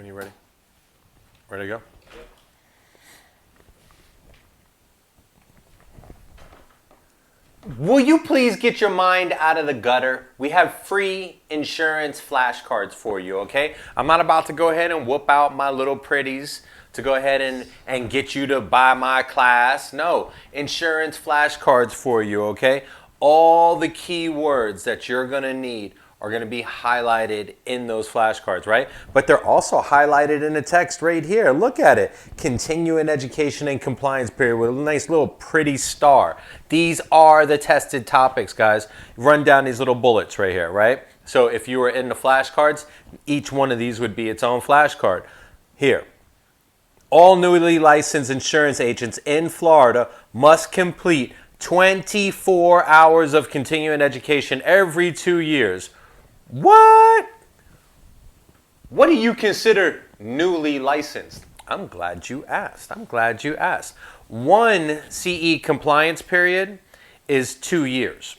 When you ready? Ready to go? Will you please get your mind out of the gutter? We have free insurance flashcards for you, okay? I'm not about to go ahead and whoop out my little pretties to go ahead and get you to buy my class. No, insurance flashcards for you, okay? All the keywords that you're going to need are going to be highlighted in those flashcards, right? But they're also highlighted in the text right here. Look at it. Continuing education and compliance period with a nice little pretty star. These are the tested topics, guys. Run down these little bullets right here, right? So if you were in the flashcards, each one of these would be its own flashcard. Here. All newly licensed insurance agents in Florida must complete 24 hours of continuing education every 2 years. What? What do you consider newly licensed? I'm glad you asked. I'm glad you asked. One CE compliance period is 2 years,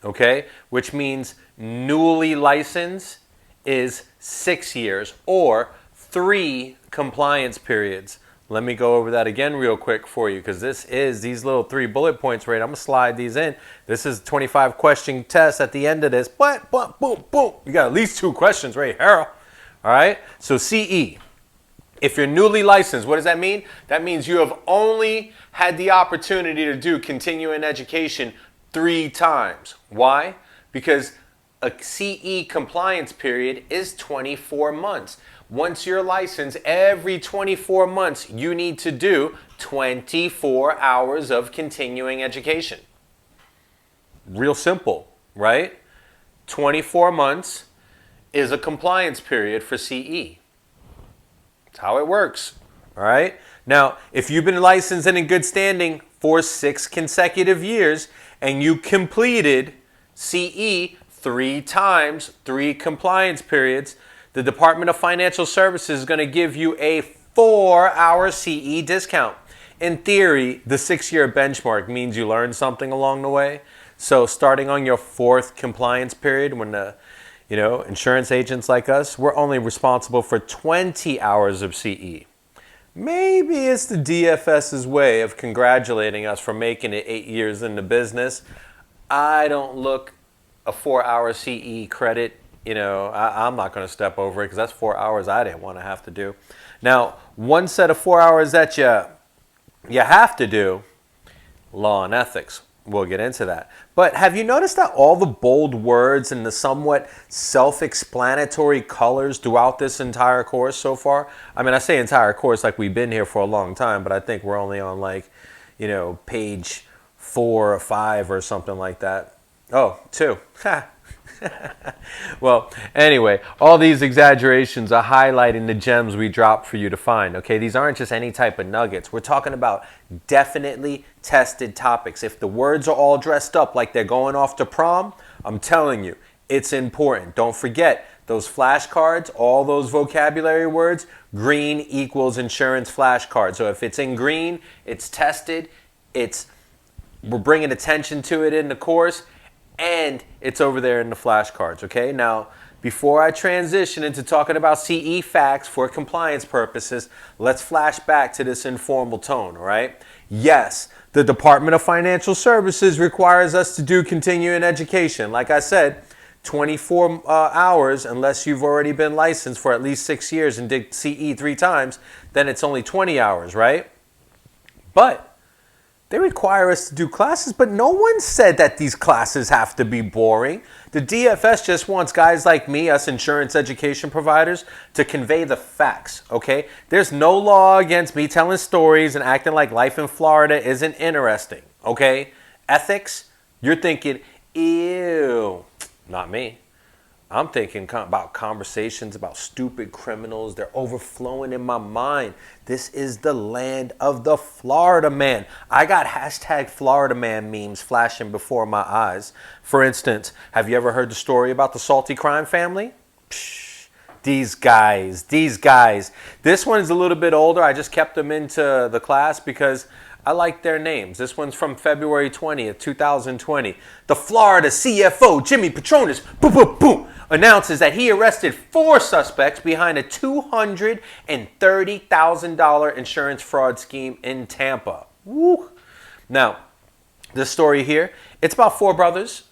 okay? Which means newly licensed is 6 years or 3 compliance periods. Let me go over that again real quick for you because this is these little 3 bullet points right. I'm going to slide these in. This is a 25 question test at the end of this. But, boom, boom. You got at least 2 questions right here. All right. So CE, if you're newly licensed, what does that mean? That means you have only had the opportunity to do continuing education 3 times. Why? Because a CE compliance period is 24 months. Once you're licensed, every 24 months, you need to do 24 hours of continuing education. Real simple, right? 24 months is a compliance period for CE. That's how it works, all right? Now, if you've been licensed and in good standing for 6 consecutive years and you completed CE 3 times, 3 compliance periods, the Department of Financial Services is going to give you a 4-hour CE discount. In theory, the 6-year benchmark means you learned something along the way. So starting on your 4th compliance period, when the insurance agents like us, we're only responsible for 20 hours of CE. Maybe it's the DFS's way of congratulating us for making it 8 years in the business. I don't look a 4-hour CE credit. I'm not going to step over it because that's 4 hours I didn't want to have to do. Now, one set of 4 hours that you have to do, law and ethics. We'll get into that. But have you noticed that all the bold words and the somewhat self-explanatory colors throughout this entire course so far? I mean, I say entire course like we've been here for a long time, but I think we're only on page 4 or 5 or something like that. Oh, 2. Well, anyway, all these exaggerations are highlighting the gems we drop for you to find, okay? These aren't just any type of nuggets. We're talking about definitely tested topics. If the words are all dressed up like they're going off to prom, I'm telling you, it's important. Don't forget, those flashcards, all those vocabulary words, green equals insurance flashcard. So if it's in green, it's tested, we're bringing attention to it in the course, and it's over there in the flashcards, okay? Now, before I transition into talking about CE facts for compliance purposes, let's flash back to this informal tone, all right? Yes, the Department of Financial Services requires us to do continuing education. Like I said, 24 hours, unless you've already been licensed for at least 6 years and did CE 3 times, then it's only 20 hours, right? But they require us to do classes, but no one said that these classes have to be boring. The DFS just wants guys like me, us insurance education providers, to convey the facts, okay? There's no law against me telling stories and acting like life in Florida isn't interesting, okay? Ethics, you're thinking, ew, not me. I'm thinking about conversations about stupid criminals. They're overflowing in my mind. This is the land of the Florida man. I got hashtag Florida man memes flashing before my eyes. For instance, have you ever heard the story about the salty crime family? Psh, these guys. This one's a little bit older. I just kept them into the class because I like their names. This one's from February 20th, 2020. The Florida CFO, Jimmy Petronas, boom, boom, boom, announces that he arrested 4 suspects behind a $230,000 insurance fraud scheme in Tampa. Woo. Now, this story here, it's about 4 brothers.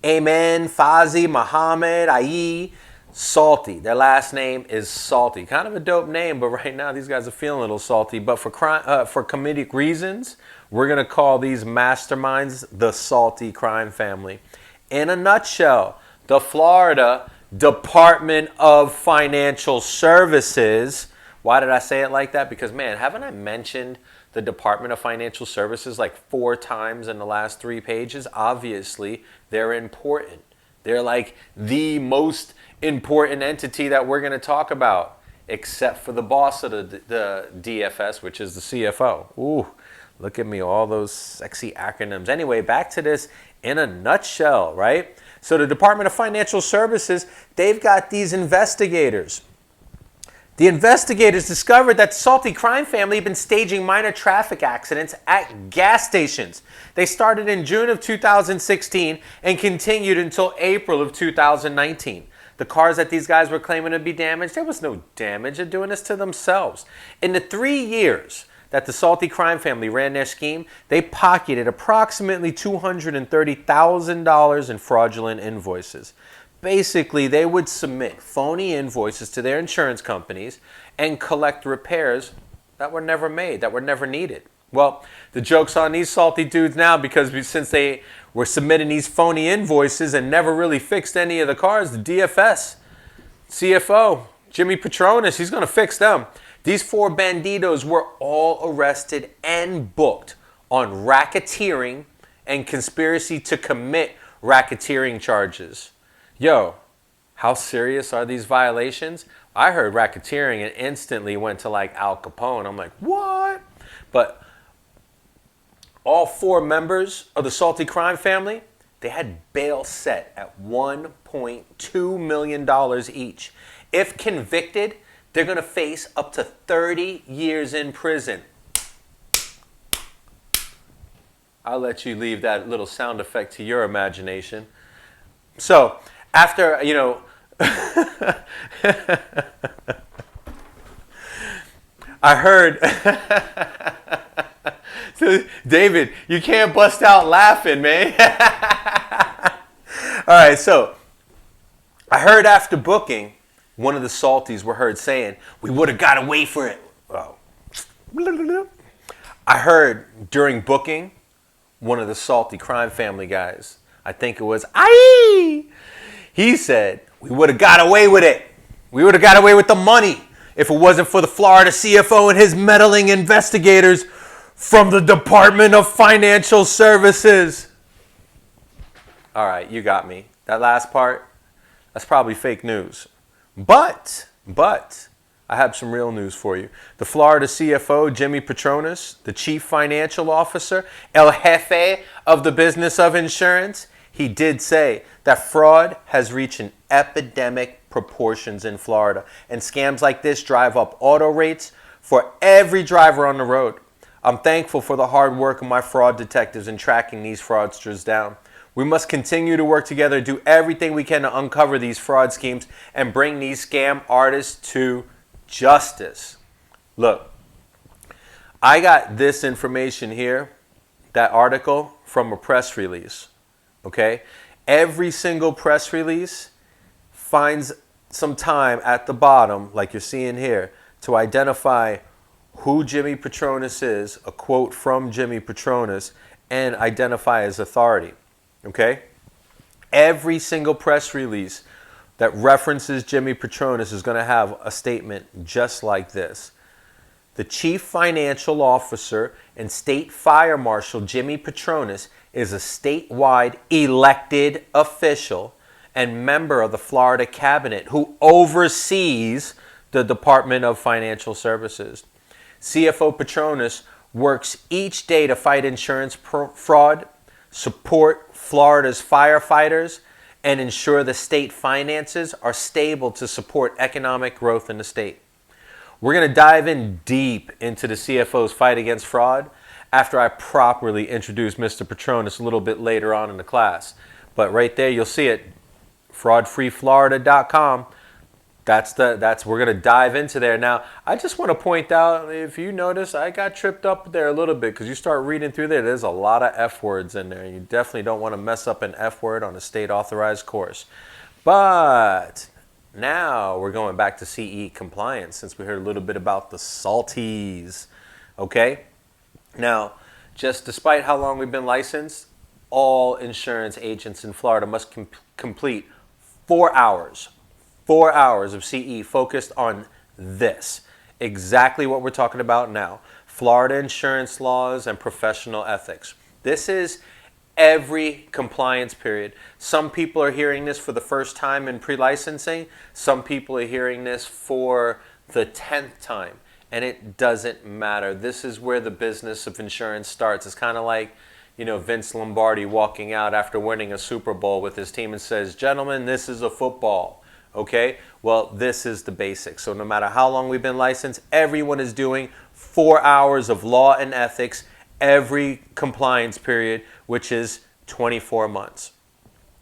Amen, Fazi, Muhammad, Ai, Salty. Their last name is Salty. Kind of a dope name, but right now these guys are feeling a little salty. But for comedic reasons, we're going to call these masterminds the Salty Crime Family. In a nutshell, the Florida Department of Financial Services. Why did I say it like that? Because, man, haven't I mentioned the Department of Financial Services like 4 times in the last 3 pages? Obviously, they're important. They're like the most important entity that we're going to talk about, except for the boss of the DFS, which is the CFO. Ooh, look at me, all those sexy acronyms. Anyway, back to this in a nutshell, right? So the Department of Financial Services, they've got these investigators. The investigators discovered that the Salty Crime Family had been staging minor traffic accidents at gas stations. They started in June of 2016 and continued until April of 2019. The cars that these guys were claiming to be damaged, there was no damage. They're doing this to themselves. In the 3 years that the Salty Crime Family ran their scheme, they pocketed approximately $230,000 in fraudulent invoices. Basically, they would submit phony invoices to their insurance companies and collect repairs that were never made, that were never needed. Well, the joke's on these salty dudes now, because since they were submitting these phony invoices and never really fixed any of the cars, the DFS, CFO, Jimmy Petronas, he's going to fix them. These 4 banditos were all arrested and booked on racketeering and conspiracy to commit racketeering charges. Yo, how serious are these violations? I heard racketeering and instantly went to like Al Capone. I'm like, what? But all 4 members of the Salty Crime Family, they had bail set at $1.2 million each. If convicted, they're going to face up to 30 years in prison. I'll let you leave that little sound effect to your imagination. So, after, I heard, so, David, you can't bust out laughing, man. All right, so I heard after booking, one of the salties were heard saying, we would have got away for it. Oh. I heard during booking, one of the Salty Crime Family guys, I think it was Ai, he said, we would have got away with it. We would have got away with the money if it wasn't for the Florida CFO and his meddling investigators from the Department of Financial Services. All right, you got me. That last part, that's probably fake news. But, I have some real news for you. The Florida CFO, Jimmy Petronas, the Chief Financial Officer, El Jefe of the business of insurance, he did say that fraud has reached an epidemic proportions in Florida. And scams like this drive up auto rates for every driver on the road. I'm thankful for the hard work of my fraud detectives in tracking these fraudsters down. We must continue to work together, do everything we can to uncover these fraud schemes and bring these scam artists to justice. Look, I got this information here, that article, from a press release. Okay? Every single press release finds some time at the bottom, like you're seeing here, to identify who Jimmy Petronas is, a quote from Jimmy Petronas, and identify his authority. Okay? Every single press release that references Jimmy Petronas is going to have a statement just like this. The Chief Financial Officer and State Fire Marshal Jimmy Petronas is a statewide elected official and member of the Florida Cabinet who oversees the Department of Financial Services. CFO Petronas works each day to fight insurance fraud, support Florida's firefighters, and ensure the state finances are stable to support economic growth in the state. We're going to dive in deep into the CFO's fight against fraud after I properly introduce Mr. Petronas a little bit later on in the class. But right there, you'll see it fraudfreeflorida.com. We're gonna dive into there. Now, I just want to point out, if you notice, I got tripped up there a little bit because you start reading through there. There's a lot of F words in there. You definitely don't want to mess up an F word on a state authorized course. But now we're going back to CE compliance since we heard a little bit about the salties. Okay. Now, just despite how long we've been licensed, all insurance agents in Florida must complete 4 hours. 4 hours of CE focused on this. Exactly what we're talking about now. Florida insurance laws and professional ethics. This is every compliance period. Some people are hearing this for the first time in pre-licensing. Some people are hearing this for the 10th time. And it doesn't matter. This is where the business of insurance starts. It's kind of like, Vince Lombardi walking out after winning a Super Bowl with his team and says, "Gentlemen, this is a football." Okay, well, this is the basics. So no matter how long we've been licensed, everyone is doing 4 hours of law and ethics every compliance period, which is 24 months.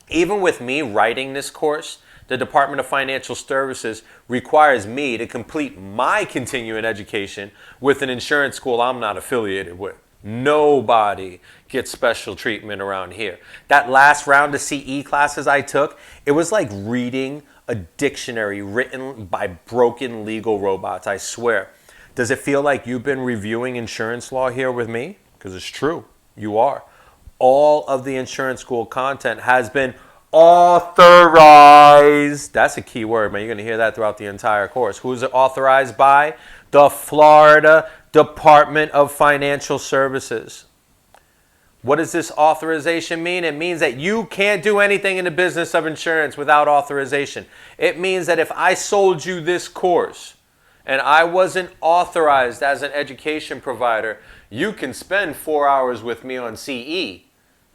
Even with me writing this course, the Department of Financial Services requires me to complete my continuing education with an insurance school I'm not affiliated with. Nobody gets special treatment around here. That last round of CE classes I took, it was like reading a dictionary written by broken legal robots, I swear. Does it feel like you've been reviewing insurance law here with me? Because it's true, you are. All of the insurance school content has been authorized. That's a key word, man. You're going to hear that throughout the entire course. Who's it authorized by? The Florida Department of Financial Services. What does this authorization mean? It means that you can't do anything in the business of insurance without authorization. It means that if I sold you this course and I wasn't authorized as an education provider, you can spend 4 hours with me on CE,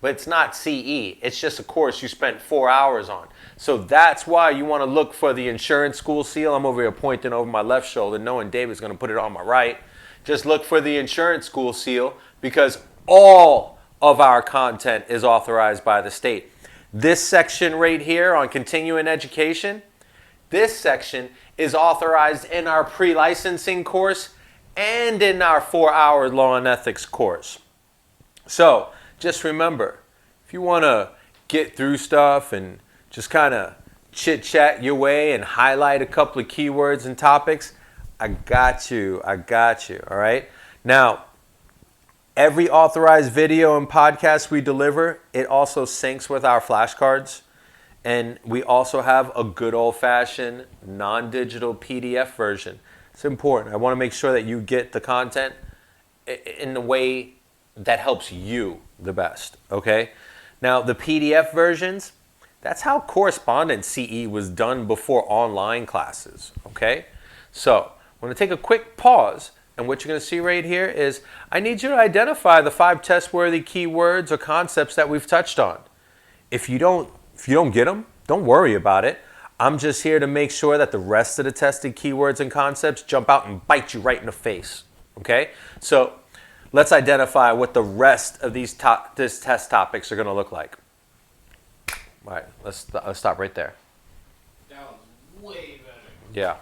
but it's not CE. It's just a course you spent 4 hours on. So that's why you want to look for the insurance school seal. I'm over here pointing over my left shoulder, knowing David's going to put it on my right. Just look for the insurance school seal because all of our content is authorized by the state. This section right here on continuing education, this section is authorized in our pre-licensing course and in our 4-hour law and ethics course. So just remember, if you want to get through stuff and just kind of chit-chat your way and highlight a couple of keywords and topics, I got you, all right? Now, every authorized video and podcast we deliver, it also syncs with our flashcards. And we also have a good old-fashioned non-digital PDF version. It's important. I want to make sure that you get the content in the way that helps you the best, okay? Now, the PDF versions, that's how correspondence CE was done before online classes, okay? So, I'm going to take a quick pause. And what you're going to see right here is I need you to identify the 5 test-worthy keywords or concepts that we've touched on. If you don't get them, don't worry about it. I'm just here to make sure that the rest of the tested keywords and concepts jump out and bite you right in the face. Okay? So let's identify what the rest of these this test topics are going to look like. All right, let's stop right there. That was way better. Yeah.